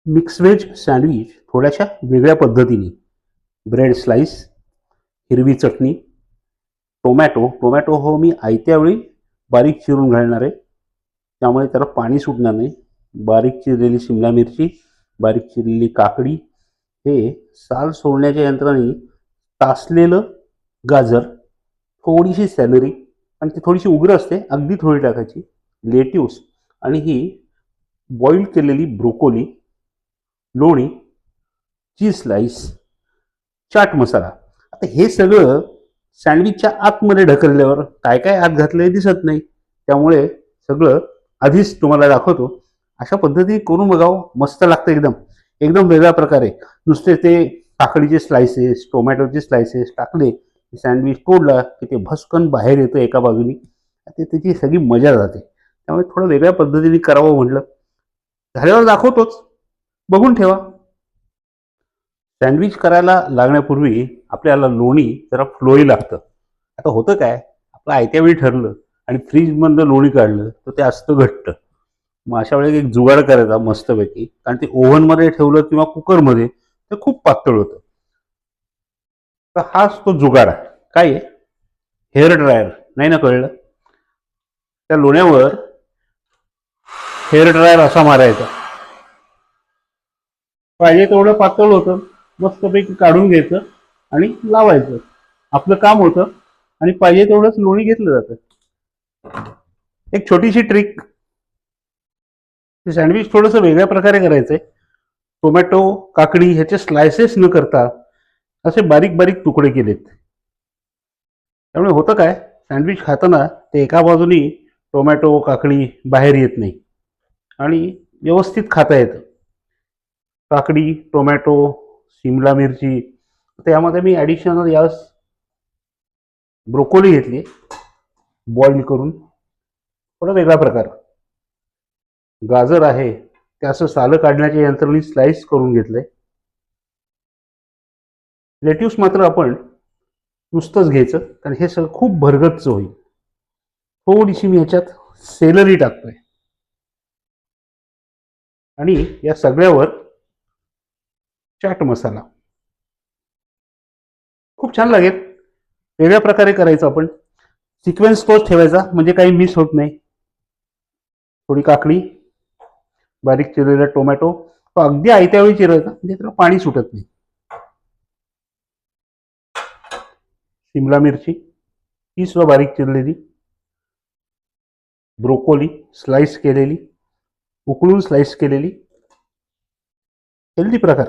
Mix veg sandwich थोड्याशा वेगळ्या पद्धतीने. ब्रेड स्लाइस, हिरवी चटणी, टोमॅटो हो मी आयत्या वेळी बारीक चिरून घालणार आहे, त्यामुळे त्याला पाणी सुटणार नाही. बारीक चिरलेली शिमला मिरची, बारीक चिरलेली काकडी, हे साल सोलण्याच्या यंत्राने तासलेलं गाजर, थोडीशी सॅलरी आणि ती थोडीशी उग्र असते, अगदी थोडी टाकायची, लेट्यूस आणि ही बॉईल केलेली ब्रोकोली, लोणी, चीज स्लाइस, चाट मसाला. आता हे सगळं सँडविचच्या आतमध्ये ढकलल्यावर काय काय आत घातलंय दिसत नाही, त्यामुळे सगळं आधीच तुम्हाला दाखवतो. अशा पद्धतीने करून बघावं, मस्त लागतं एकदम एकदम वेगळ्या प्रकारे. नुसते ते काकडीचे स्लाइसेस, टोमॅटोचे स्लाइसेस टाकले, सँडविच तोडला की ते भस्कन बाहेर येतं एका बाजूनी, ते त्याची सगळी मजा जाते. त्यामुळे थोडं वेगळ्या पद्धतीने करावं म्हटलं. झाल्यावर दाखवतोच, बघून ठेवा. सँडविच करायला लागण्यापूर्वी आपल्याला लोणी जरा फ्लोई लागतं. आता होतं काय, आपलं आयत्या वेळी ठरलं आणि फ्रीजमधलं लोणी काढलं तर ते असतं घट्ट. मग अशा वेळेस एक जुगाड करायचा मस्तपैकी, कारण ते ओव्हनमध्ये ठेवलं किंवा कुकरमध्ये तर खूप पातळ होतं. तर हाच तो जुगाड आहे. काय आहे, हेअर ड्रायर. नाही ना कळलं? त्या लोण्यावर हेअर ड्रायर असा मारायचा, पाहिजे तेवढं पातळ होतं, मस्तपैकी काढून घ्यायचं आणि लावायचं. आपलं काम होतं आणि पाहिजे तेवढंच लोणी घेतलं जातं. एक छोटीशी ट्रिक, सँडविच थोडंसं वेगळ्या प्रकारे करायचंय. टोमॅटो, काकडी ह्याचे स्लायसेस न करता असे बारीक बारीक तुकडे केलेत. त्यामुळे होतं काय, सँडविच खाताना ते एका बाजूनी टोमॅटो, काकडी बाहेर येत नाही आणि व्यवस्थित खाता येतं. काकडी, टोमॅटो, शिमला मिरची, त्यामध्ये मी ॲडिशनल यास ब्रोकोली घेतली बॉईल करून, थोडा वेगळा प्रकार. गाजर आहे ते असं सालं काढण्याच्या यंत्रणेने स्लाइस करून घेतलंय. लेट्यूस मात्र आपण नुसतंच घ्यायचं, कारण हे सगळं खूप भरगच्च होईल. थोडीशी मी ह्याच्यात सेलरी टाकतोय आणि या सगळ्यावर चाट मसाला. खूप छान लागेल. वेगळ्या प्रकारे करायचं आपण, सिक्वेन्स तोच ठेवायचा म्हणजे काही मिस होत नाही. थोडी काकडी, बारीक चिरलेला टोमॅटो, तो अगदी आयत्या वेळी चिरायचा म्हणजे त्याला पाणी सुटत नाही. शिमला मिरची ही सुद्धा बारीक चिरलेली, ब्रोकोली स्लाइस केलेली, उकळून स्लाइस केलेली, हेल्दी प्रकार,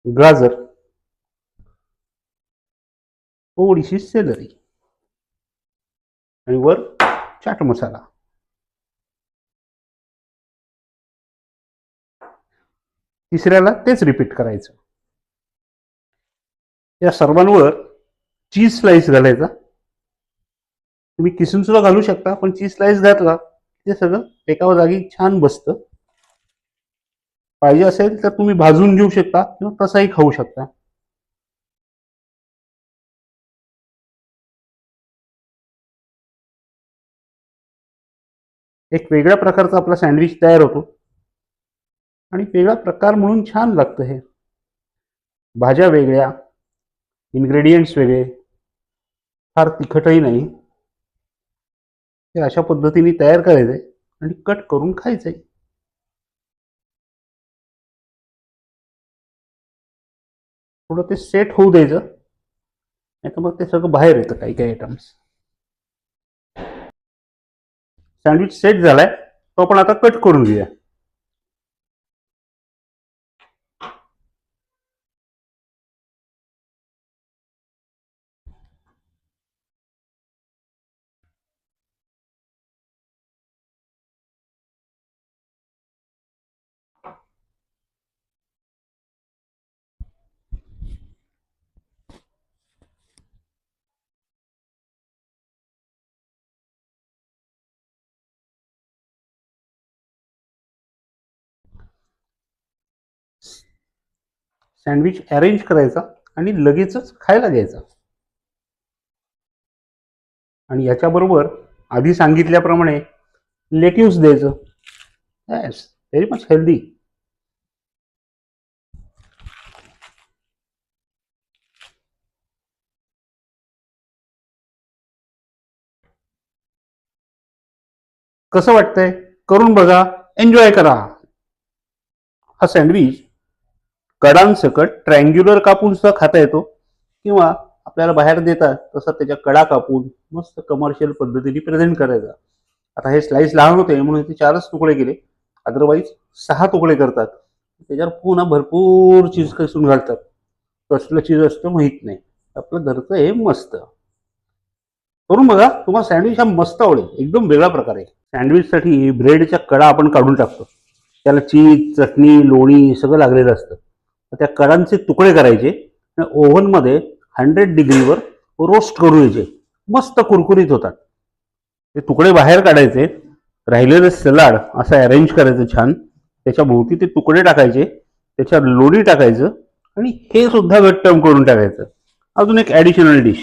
गाजर, थोडीशी सेलरी आणि वर चाट मसाला. तिसऱ्याला तेच रिपीट करायचं. या सर्वांवर चीज स्लाइस घालायचा. तुम्ही किसून सुद्धा घालू शकता, पण चीज स्लाइस घातला ते सगळं एका जागी छान बसतं. पाहिजे असेल तर तुम्ही भाजून घेऊ शकता किंवा तसाही खाऊ शकता. एक वेगळ्या प्रकारचा आपला सँडविच तयार होतो आणि वेगळा प्रकार म्हणून छान लागतं. हे भाज्या वेगळ्या, इन्ग्रेडियंट्स वेगळे, फार तिखटही नाही. हे अशा पद्धतीने तयार करायचंय आणि कट करून खायचंय. थोडं ते सेट होऊ द्यायचं, नाही तर मग ते सगळं बाहेर येतं काही काही आयटम्स. सँडविच सेट झालाय, तो आपण आता कट करून घेऊया. सँडविच अरेंज करायचा आणि लगेचच खायला घ्यायचा. आणि याच्याबरोबर आधी सांगितल्याप्रमाणे लेट्यूस द्यायचं. Yes, very much healthy. कसं वाटतंय? करून बघा, एन्जॉय करा. हा सँडविच कडांसकट ट्रायंग्युलर कापून सुद्धा खाता येतो, किंवा आपल्याला बाहेर देतात तसं त्याच्या कडा कापून मस्त कमर्शियल पद्धतीने प्रेझेंट करायचा. आता हे स्लाइस लहान होते म्हणून ते 4च तुकडे केले, अदरवाईज 6 तुकडे करतात. त्याच्यावर पुन्हा भरपूर चीज कसून घालतात. कसलं चीज असतं माहित नाही. आपलं घरचं हे मस्त. करून बघा, तुम्हाला सँडविच हा मस्त आवडेल, एकदम वेगळा प्रकार आहे. सँडविचसाठी ब्रेडच्या कडा आपण काढून टाकतो. त्याला चीज, चटणी, लोणी सगळं लागलेलं असतं. त्या कडांचे तुकडे करायचे आणि ओव्हनमध्ये 100 डिग्रीवर रोस्ट करून घ्यायचे. मस्त कुरकुरीत होतात. ते तुकडे बाहेर काढायचे, राहिलेलं सलाड असं अरेंज करायचं छान, त्याच्या भोवती ते तुकडे टाकायचे, त्याच्यावर लोणी टाकायचं आणि हे सुद्धा घट्ट करून टाकायचं. अजून एक ॲडिशनल डिश,